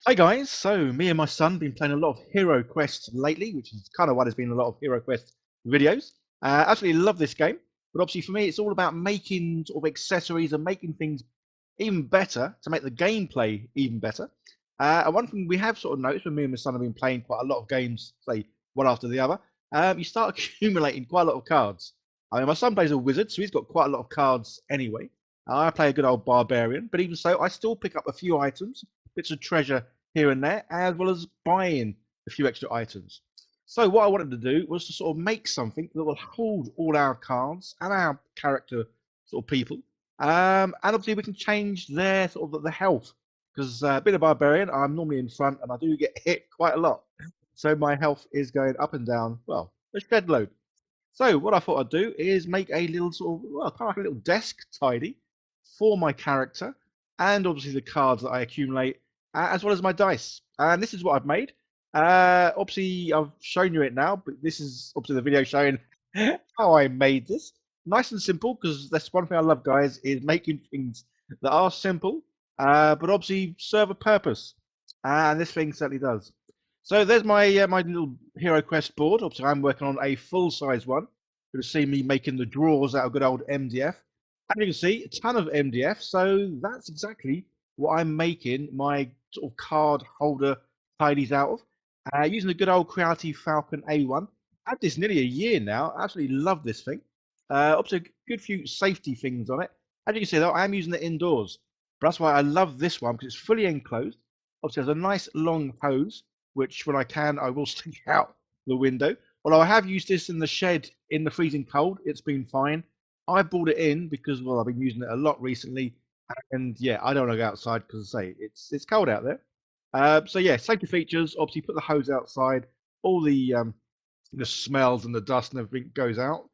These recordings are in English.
Hi guys, so me and my son been playing a lot of HeroQuest lately, which is kind of why there's been a lot of HeroQuest videos. Absolutely love this game, but obviously for me it's all about making sort of accessories and making things even better to make the gameplay even better. And one thing we have sort of noticed when me and my son have been playing quite a lot of games, say one after the other, you start accumulating quite a lot of cards. I mean, my son plays a wizard, so he's got quite a lot of cards anyway. I play a good old barbarian, but even so, I still pick up a few items, bits of treasure here and there, as well as buying a few extra items. So what I wanted to do was to sort of make something that will hold all our cards and our character sort of people, and obviously we can change their sort of the health because being a barbarian, I'm normally in front and I do get hit quite a lot, so my health is going up and down. Well, a shed load. So what I thought I'd do is make a little sort of well, kind of like a little desk tidy for my character, and obviously the cards that I accumulate, as well as my dice. And this is what I've made. Obviously, I've shown you it now, but this is obviously the video showing how I made this. Nice and simple, because that's one thing I love, guys, is making things that are simple, but obviously serve a purpose. And this thing certainly does. So there's my my little HeroQuest board. Obviously, I'm working on a full-size one. You'll see me making the drawers out of good old MDF. And you can see a ton of MDF. So that's exactly what I'm making my sort of card holder tidies out of. Using the good old Creality Falcon A1. I've had this nearly a year now. I absolutely love this thing. Obviously, a good few safety things on it. As you can see, though, I am using it indoors. But that's why I love this one, because it's fully enclosed. Obviously, it has a nice long hose, which when I can, I will stick out the window. Although I have used this in the shed in the freezing cold, it's been fine. I brought it in because, well, I've been using it a lot recently, and yeah, I don't want to go outside because I say it's cold out there. So yeah, safety features. Obviously, put the hose outside. All the smells and the dust and everything goes out.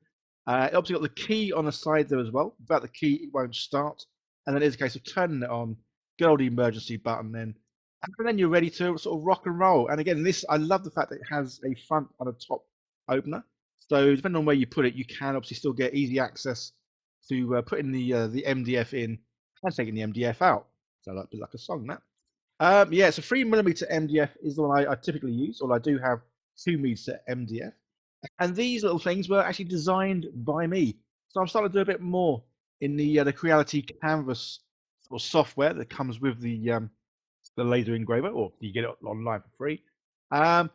It obviously got the key on the side there as well. Without the key, it won't start. And then it's a case of turning it on, good old emergency button then, and then you're ready to sort of rock and roll. And again, this I love the fact that it has a front and a top opener. So depending on where you put it, you can obviously still get easy access to putting the MDF in and taking the MDF out. So like a song that. Yeah, so 3mm MDF is the one I typically use, or I do have 2mm MDF. And these little things were actually designed by me. So I'm starting to do a bit more in the Creality Canvas or software that comes with the laser engraver, or you get it online for free. Um,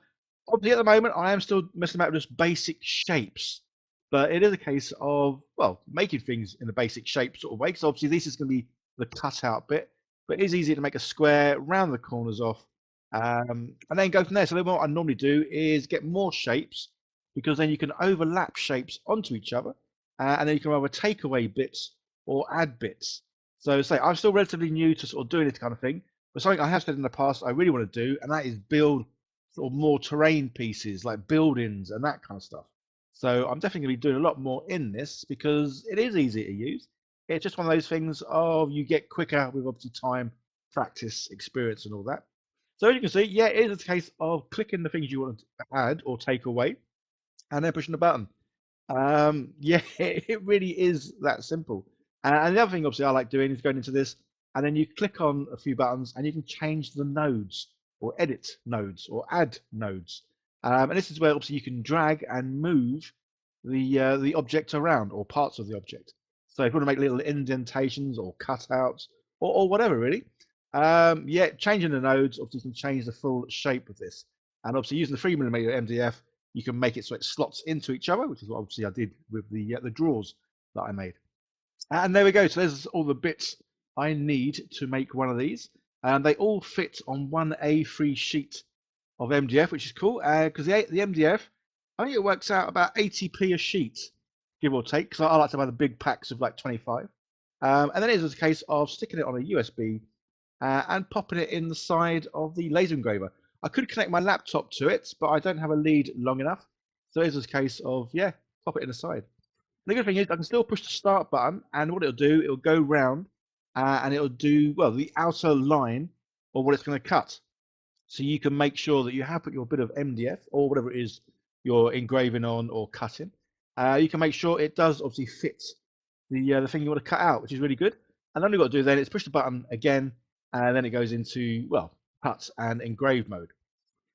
Obviously, at the moment, I am still messing about with just basic shapes, but it is a case of well making things in a basic shape sort of way. Because obviously, this is going to be the cutout bit, but it is easy to make a square, round the corners off, and then go from there. So then what I normally do is get more shapes because then you can overlap shapes onto each other, and then you can either take away bits or add bits. So say I'm still relatively new to sort of doing this kind of thing, but something I have said in the past I really want to do, and that is build sort of more terrain pieces like buildings and that kind of stuff. So I'm definitely going to be doing a lot more in this because it is easy to use. It's just one of those things of you get quicker with obviously time, practice, experience, and all that. So as you can see, yeah, it is a case of clicking the things you want to add or take away, and then pushing the button. Yeah, it really is that simple. And the other thing, obviously, I like doing is going into this, and then you click on a few buttons, and you can change the nodes, or edit nodes, or add nodes. And this is where obviously you can drag and move the object around, or parts of the object. So if you want to make little indentations or cutouts, or whatever, really. Yeah, changing the nodes, obviously, you can change the full shape of this. And obviously, using the 3mm MDF, you can make it so it slots into each other, which is what obviously I did with the drawers that I made. And there we go. So there's all the bits I need to make one of these. And they all fit on one A3 sheet of MDF, which is cool. Because the MDF, I think it works out about 80p a sheet, give or take. Because I like to buy the big packs of like 25. And then it is a case of sticking it on a USB and popping it in the side of the laser engraver. I could connect my laptop to it, but I don't have a lead long enough. So it's a case of, yeah, pop it in the side. The good thing is I can still push the start button, and what it'll do, it'll go round and it'll do, well, the outer line of what it's going to cut. So you can make sure that you have put your bit of MDF or whatever it is you're engraving on or cutting. You can make sure it does obviously fit the thing you want to cut out, which is really good. And all you've got to do then is push the button again, and then it goes into, well, cut and engrave mode.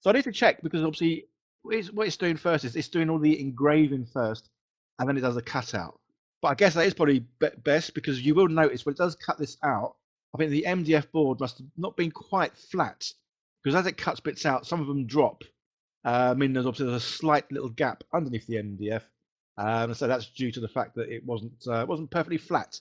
So I need to check because obviously what it's doing first is it's doing all the engraving first, and then it does a cutout. But I guess that is probably best because you will notice when it does cut this out, I think the MDF board must have not been quite flat because as it cuts bits out, some of them drop. I mean, there's obviously a slight little gap underneath the MDF, so that's due to the fact that it wasn't perfectly flat.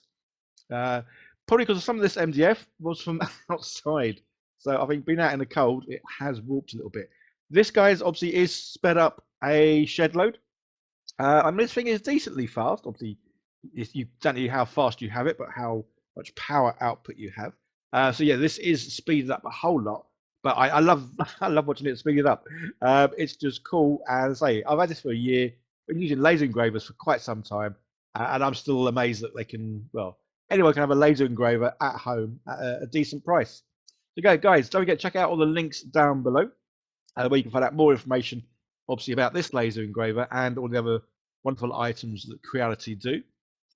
Probably because some of this MDF was from outside. So I think being out in the cold, it has warped a little bit. This guy's obviously is sped up a shed load. I mean, this thing is decently fast. Obviously, you don't know how fast you have it, but how much power output you have. So yeah, this is speeded up a whole lot. But I love I love watching it speeded up. It's just cool. And say I've had this for a year. Been using laser engravers for quite some time, and I'm still amazed that they can. Well, anyone can have a laser engraver at home at a decent price. So guys, don't forget to check out all the links down below, where you can find out more information, obviously about this laser engraver and all the other wonderful items that Creality do.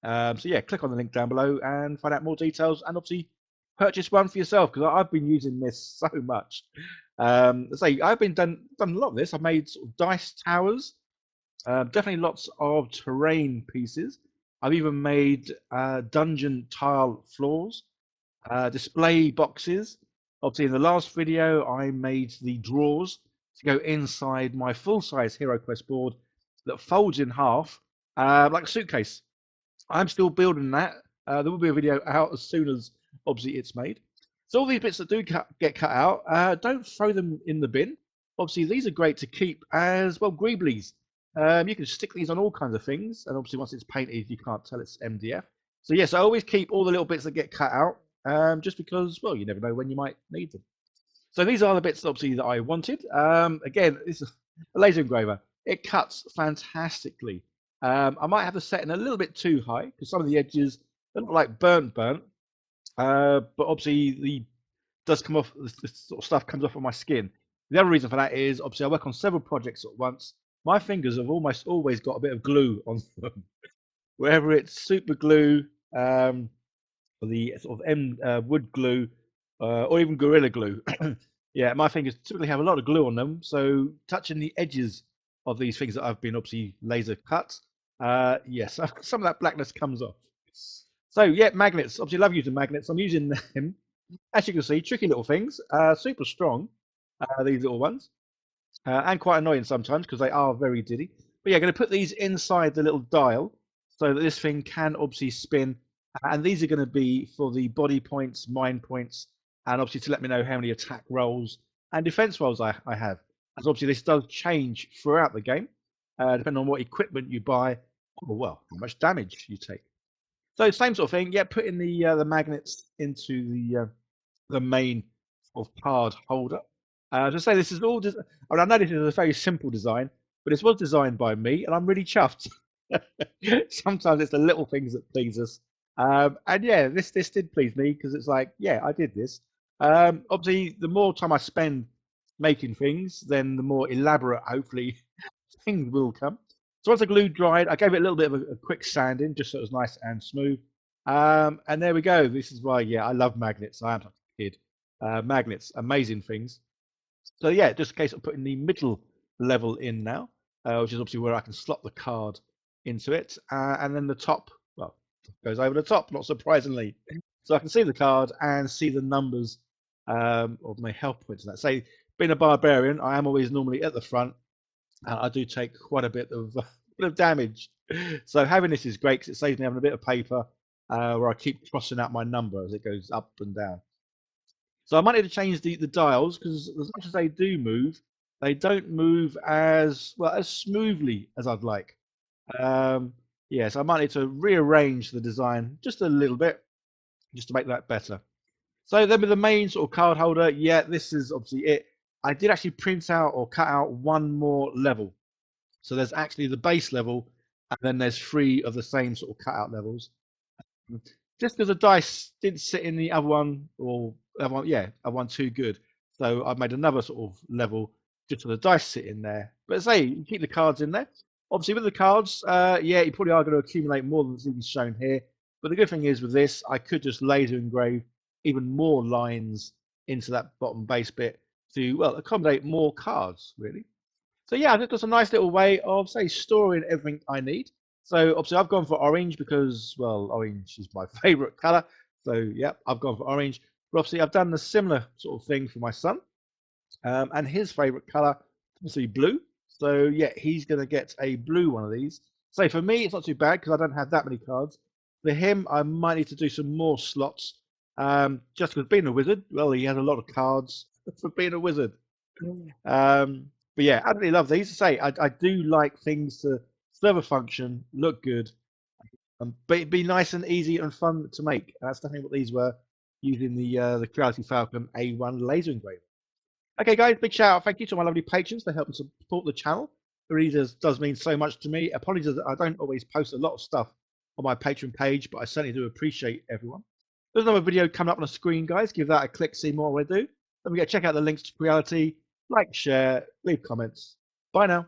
So yeah, click on the link down below and find out more details, and obviously purchase one for yourself because I've been using this so much. I've been done a lot of this. I've made sort of dice towers, definitely lots of terrain pieces. I've even made dungeon tile floors, display boxes. Obviously, in the last video, I made the drawers to go inside my full-size HeroQuest board that folds in half like a suitcase. I'm still building that. There will be a video out as soon as, obviously, it's made. So all these bits that do get cut out, don't throw them in the bin. Obviously, these are great to keep as, well, greeblies. You can stick these on all kinds of things, and obviously once it's painted, you can't tell it's MDF. So yes, I always keep all the little bits that get cut out, just because, well, you never know when you might need them. So these are the bits, obviously, that I wanted. Again, this is a laser engraver. It cuts fantastically. I might have to set in a little bit too high because some of the edges they look like burnt, but obviously the does come off. This sort of stuff comes off of my skin. The other reason for that is obviously I work on several projects at once. My fingers have almost always got a bit of glue on them, whether it's super glue, or the sort of wood glue, or even Gorilla Glue. Yeah, my fingers typically have a lot of glue on them, so touching the edges of these things that I've been obviously laser cut, yes, some of that blackness comes off. So yeah, magnets. Obviously, love using magnets. I'm using them. As you can see, tricky little things, super strong. These little ones. And quite annoying sometimes because they are very diddy. But yeah, going to put these inside the little dial so that this thing can obviously spin. And these are going to be for the body points, mind points, and obviously to let me know how many attack rolls and defense rolls I have. As obviously this does change throughout the game, depending on what equipment you buy, or well, how much damage you take. So same sort of thing. Yeah, putting the magnets into the main sort of card holder. To say this is all. I mean, I know this is a very simple design, but this was designed by me, and I'm really chuffed. Sometimes it's the little things that please us, and yeah, this did please me because it's like, yeah, I did this. Obviously, the more time I spend making things, then the more elaborate, hopefully, things will come. So once the glue dried, I gave it a little bit of a quick sanding, just so it was nice and smooth. And there we go. This is why, yeah, I love magnets. I am such a kid. Magnets, amazing things. So yeah, just a case of putting the middle level in now, which is obviously where I can slot the card into it. And then the top, well, goes over the top, not surprisingly. So I can see the card and see the numbers of my health points. And that. Say, being a barbarian, I am always normally at the front. I do take quite a bit of damage. So having this is great because it saves me having a bit of paper where I keep crossing out my number as it goes up and down. So I might need to change the dials because as much as they do move, they don't move as well as smoothly as I'd like. Yeah, so I might need to rearrange the design just a little bit just to make that better. So then with the main sort of card holder, yeah, this is obviously it. I did actually print out or cut out one more level. So there's actually the base level, and then there's 3 of the same sort of cutout levels. Just because the dice didn't sit in the other one, or other one, yeah, other one too good. So I've made another sort of level just for the dice sit in there. But say, you keep the cards in there. Obviously with the cards, yeah, you probably are going to accumulate more than is shown here. But the good thing is with this, I could just laser engrave even more lines into that bottom base bit to, well, accommodate more cards, really. So yeah, I think that's a nice little way of, say, storing everything I need. So obviously I've gone for orange because, well, orange is my favorite color. So yeah, I've gone for orange. But obviously I've done a similar sort of thing for my son. And his favorite color, obviously blue. So yeah, he's going to get a blue one of these. So for me, it's not too bad because I don't have that many cards. For him, I might need to do some more slots. Just because being a wizard, well, he has a lot of cards for being a wizard. But yeah, I really love these. To say, I do like things to serve a function, look good, and be nice and easy and fun to make. That's definitely what these were using the Creality Falcon A1 laser engraver. Okay, guys, big shout out. Thank you to my lovely patrons for helping support the channel. It really does mean so much to me. Apologies that I don't always post a lot of stuff on my Patreon page, but I certainly do appreciate everyone. There's another video coming up on the screen, guys. Give that a click, see more what I do. Don't forget to check out the links to Creality, like, share, leave comments. Bye now.